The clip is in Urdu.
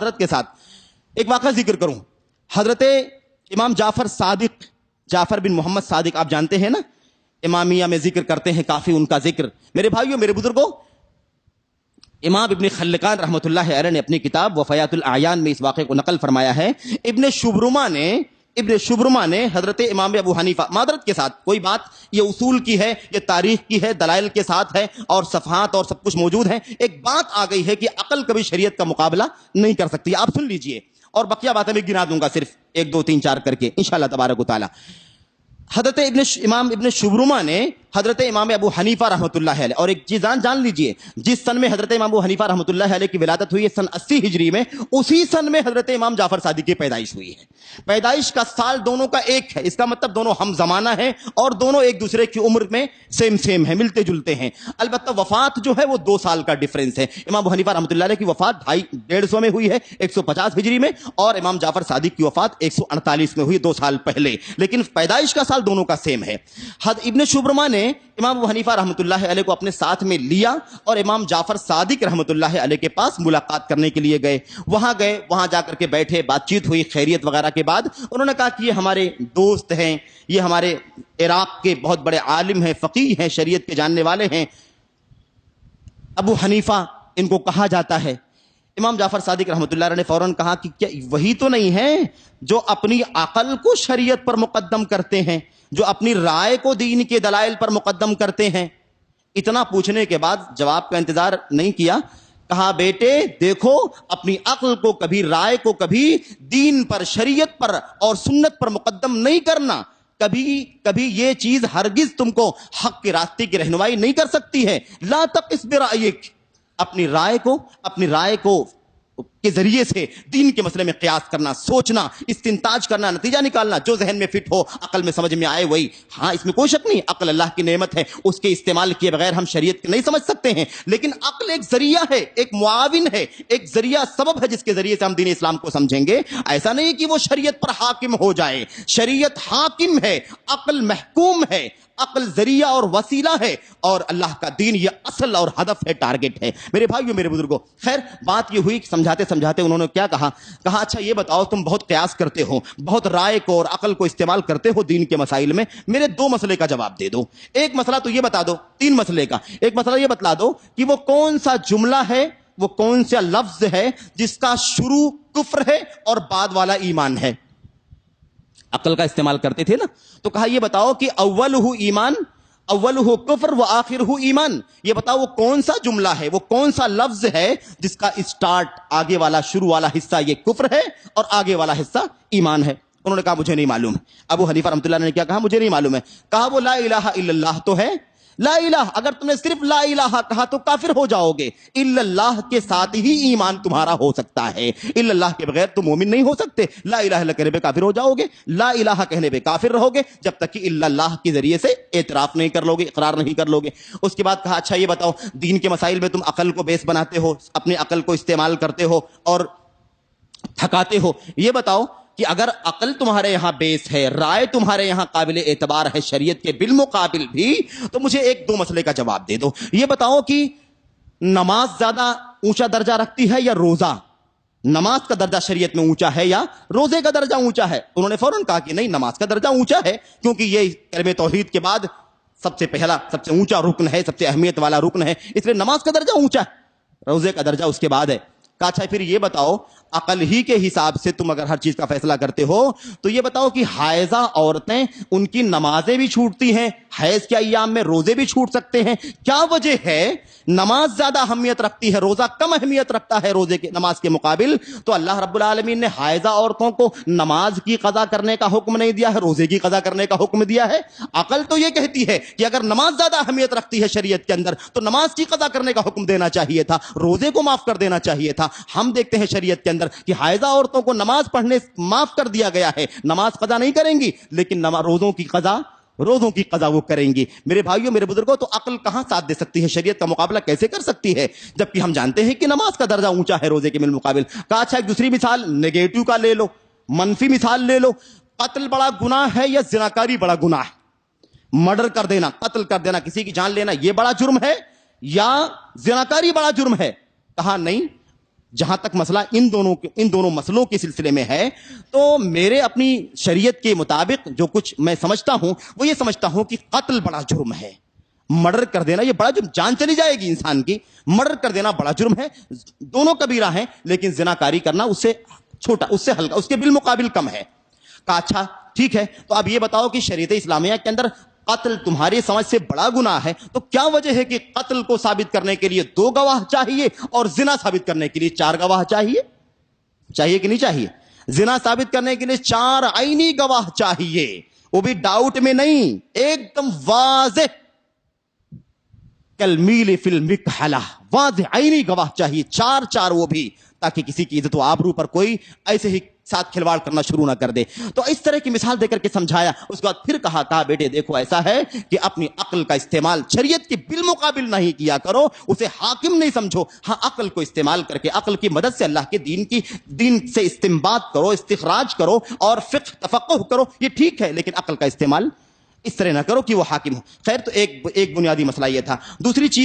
حضرت کے ساتھ ایک واقعہ ذکر کروں. حضرت امام جعفر بن محمد صادق آپ جانتے ہیں نا, امامیہ میں ذکر کرتے ہیں کافی ان کا ذکر. میرے بھائیوں میرے بزرگوں, امام ابن خلقان رحمۃ اللہ علیہ نے اپنی کتاب وفیات الاعیان میں اس واقعے کو نقل فرمایا ہے. ابن شبرما نے حضرت امام ابو حنیفہ, معذرت کے ساتھ کوئی بات یہ اصول کی ہے, یہ تاریخ کی ہے, دلائل کے ساتھ ہے اور صفحات اور سب کچھ موجود ہے. ایک بات آ گئی ہے کہ عقل کبھی شریعت کا مقابلہ نہیں کر سکتی. آپ سن لیجئے اور بقیہ باتیں میں گنا دوں گا صرف 1 2 3 4 کر کے انشاءاللہ تبارک و تعالی. حضرت امام ابن شبرما نے حضرت امام ابو حنیفہ رحمۃ اللہ علیہ, اور ایک چیز جان لیجئے, جس سن میں حضرت امام ابو حنیفہ رحمۃ اللہ علیہ کی ولادت ہوئی ہے سن 80 ہجری میں, اسی سن میں حضرت امام جعفر صادق کی پیدائش ہوئی ہے. پیدائش کا سال دونوں کا ایک ہے, اس کا مطلب دونوں ہم زمانہ ہیں اور دونوں ایک دوسرے کی عمر میں سیم ہیں, ملتے جلتے ہیں. البتہ وفات جو ہے وہ 2 سال کا ڈفرنس ہے. امام ابو حنیفہ رحمۃ اللہ علیہ کی وفات 150 میں ہوئی ہے 150 ہجری میں, اور امام جعفر صادق کی وفات 148 میں ہوئی 2 سال پہلے, لیکن پیدائش کا سال دونوں کا سیم ہے. ابن شبرما نے امام ابو حنیفہ رحمۃ اللہ علیہ کو اپنے ساتھ میں لیا اور امام جعفر صادق رحمۃ اللہ علیہ کے پاس ملاقات کرنے کے لیے گئے. وہاں جا کر کے بیٹھے, بات چیت ہوئی خیریت وغیرہ کے بعد انہوں نے کہا کہ یہ ہمارے دوست ہیں, یہ ہمارے عراق کے بہت بڑے عالم ہیں, فقیہ ہیں, شریعت کے جاننے والے ہیں, ابو حنیفہ ان کو کہا جاتا ہے. امام جعفر صادق رحمۃ اللہ علیہ نے فوراً کہا کہ کیا وہی تو نہیں ہے جو اپنی عقل کو شریعت پر مقدم کرتے ہیں, جو اپنی رائے کو دین کے دلائل پر مقدم کرتے ہیں؟ اتنا پوچھنے کے بعد جواب کا انتظار نہیں کیا, کہا بیٹے دیکھو, اپنی عقل کو کبھی, رائے کو کبھی دین پر, شریعت پر اور سنت پر مقدم نہیں کرنا. کبھی یہ چیز ہرگز تم کو حق کے راستے کی رہنمائی نہیں کر سکتی ہے. لا تقس برأیک, اپنی رائے کو کے ذریعے سے دین کے مسئلے میں قیاس کرنا, سوچنا, استنتاج کرنا, نتیجہ نکالنا, جو ذہن میں فٹ ہو, عقل میں سمجھ میں آئے وہی. ہاں اس میں کوئی شک نہیں, عقل اللہ کی نعمت ہے, اس کے استعمال کیے بغیر ہم شریعت نہیں سمجھ سکتے ہیں, لیکن عقل ایک ذریعہ ہے, ایک معاون ہے, ایک ذریعہ سبب ہے جس کے ذریعے سے ہم دین اسلام کو سمجھیں گے. ایسا نہیں کہ وہ شریعت پر حاکم ہو جائے. شریعت حاکم ہے, عقل محکوم ہے, عقل ذریعہ اور وسیلہ ہے, اور اللہ کا دین یہ اصل اور ہدف ہے, ٹارگٹ ہے. میرے بھائیو میرے بزرگوں, خیر بات یہ ہوئی کہ سمجھاتے انہوں نے کیا کہا اچھا یہ بتاؤ, تم بہت قیاس کرتے ہو, بہت رائے کو اور عقل کو استعمال کرتے ہو دین کے مسائل میں, میرے 2 مسئلے کا جواب دے دو. ایک مسئلہ تو یہ بتا دو, 3 مسئلے کا. ایک مسئلہ یہ بتلا دو کہ وہ کون سا جملہ ہے, وہ کون سا لفظ ہے جس کا شروع کفر ہے اور بعد والا ایمان ہے. عقل کا استعمال کرتے تھے نا, تو کہا یہ بتاؤ کہ اولہ ایمان, اولہ کفر و آخرہ ایمان. یہ بتاؤ وہ کون سا جملہ ہے, وہ کون سا لفظ ہے جس کا اسٹارٹ, آگے والا شروع والا حصہ یہ کفر ہے اور آگے والا حصہ ایمان ہے. انہوں نے کہا مجھے نہیں معلوم. ابو حنیفہ رحمۃ اللہ نے کیا کہا, مجھے نہیں معلوم ہے. کہا وہ لا الہ الا اللہ تو ہے. لا الہ, اگر تم نے صرف لا الہ کہا تو کافر ہو جاؤ گے. الا اللہ کے ساتھ ہی ایمان تمہارا ہو سکتا ہے, الا اللہ کے بغیر تم مومن نہیں ہو سکتے. لا الہ الا کہنے پہ کافر ہو جاؤ گے, لا الہ کہنے پہ کافر رہو گے جب تک کہ الا اللہ کے ذریعے سے اعتراف نہیں کر لو گے, اقرار نہیں کر لو گے. اس کے بعد کہا اچھا یہ بتاؤ, دین کے مسائل میں تم عقل کو بیس بناتے ہو, اپنی عقل کو استعمال کرتے ہو اور تھکاتے ہو, یہ بتاؤ کہ اگر عقل تمہارے یہاں بیس ہے, رائے تمہارے یہاں قابل اعتبار ہے شریعت کے بالمقابل بھی, تو مجھے 1 2 مسئلے کا جواب دے دو. یہ بتاؤ کہ نماز زیادہ اونچا درجہ رکھتی ہے یا روزہ؟ نماز کا درجہ شریعت میں اونچا ہے یا روزے کا درجہ اونچا ہے؟ انہوں نے فوراً کہا کہ نہیں, نماز کا درجہ اونچا ہے, کیونکہ یہ کلمہ توحید کے بعد سب سے پہلا, سب سے اونچا رکن ہے, سب سے اہمیت والا رکن ہے, اس لیے نماز کا درجہ اونچا ہے, روزے کا درجہ اس کے بعد ہے. کہا اچھا پھر یہ بتاؤ, عقل ہی کے حساب سے تم اگر ہر چیز کا فیصلہ کرتے ہو تو یہ بتاؤ کہ حائضہ عورتیں, ان کی نمازیں بھی چھوٹتی ہیں, حیض کے ایام میں روزے بھی چھوٹ سکتے ہیں, کیا وجہ ہے؟ نماز زیادہ اہمیت رکھتی ہے, روزہ کم اہمیت رکھتا ہے روزے کے نماز کے مقابل. تو اللہ رب العالمین نے حائضہ عورتوں کو نماز کی قضا کرنے کا حکم نہیں دیا ہے, روزے کی قضا کرنے کا حکم دیا ہے. عقل تو یہ کہتی ہے کہ اگر نماز زیادہ اہمیت رکھتی ہے شریعت کے اندر تو نماز کی قضا کرنے کا حکم دینا چاہیے تھا, روزے کو معاف کر دینا چاہیے تھا. ہم دیکھتے ہیں شریعت کے اندر کہ حائضہ عورتوں کو نماز پڑھنے معاف کر دیا گیا ہے, نماز قضا نہیں کریں گی, لیکن روزوں کی قضا وہ کریں گی. میرے بھائیوں میرے بزرگوں, تو عقل کہاں ساتھ دے سکتی ہے, شریعت کا مقابلہ کیسے کر سکتی ہے, جبکہ ہم جانتے ہیں کہ نماز کا درجہ اونچا ہے روزے کے بالمقابل. کہا اچھا ایک دوسری مثال نیگیٹو کا لے لو, منفی مثال لے لو. قتل بڑا گناہ ہے یا زناکاری بڑا گناہ ہے؟ مرڈر کر دینا, قتل کر دینا, کسی کی جان لینا, یہ بڑا جرم ہے یا زناکاری بڑا جرم ہے؟ کہا نہیں, جہاں تک مسئلہ ان دونوں مسئلوں کے سلسلے میں ہے تو میرے اپنی شریعت کے مطابق جو کچھ میں سمجھتا ہوں وہ یہ سمجھتا ہوں کہ قتل بڑا جرم ہے. مرڈر کر دینا یہ بڑا جرم, جان چلی جائے گی انسان کی, مرڈر کر دینا بڑا جرم ہے. دونوں کبیرہ ہیں لیکن زناکاری کرنا اس سے چھوٹا, اس سے ہلکا, اس کے بالمقابل کم ہے. کہا اچھا ٹھیک ہے, تو اب یہ بتاؤ کہ شریعت اسلامیہ کے اندر قتل تمہاری سمجھ سے بڑا گناہ ہے, تو کیا وجہ ہے کہ قتل کو ثابت کرنے کے لیے 2 گواہ چاہیے اور زنا ثابت کرنے کے لیے 4 گواہ چاہیے؟ چاہیے کہ نہیں چاہیے؟ زنا ثابت کرنے کے لیے 4 عینی گواہ چاہیے, وہ بھی ڈاؤٹ میں نہیں, ایک دم واضح, کالمیل فی المکحلہ, واضح عینی گواہ چاہیے, 4 وہ بھی, تاکہ کسی کی عزت و آبرو پر کوئی ایسے ہی ساتھ کھلواڑ کرنا شروع نہ کر دے. تو اس طرح کی مثال دے کر کے سمجھایا. اس کے بعد پھر کہا بیٹے دیکھو ایسا ہے کہ اپنی عقل کا استعمال شریعت کے بالمقابل نہیں کیا کرو, اسے حاکم نہیں سمجھو. ہاں عقل کو استعمال کر کے عقل کی مدد سے اللہ کے دین سے استنباط کرو, استخراج کرو اور فقہ تفقہ کرو, یہ ٹھیک ہے, لیکن عقل کا استعمال اس طرح نہ کرو کہ وہ حاکم ہو. خیر, تو ایک بنیادی مسئلہ یہ تھا. دوسری چیز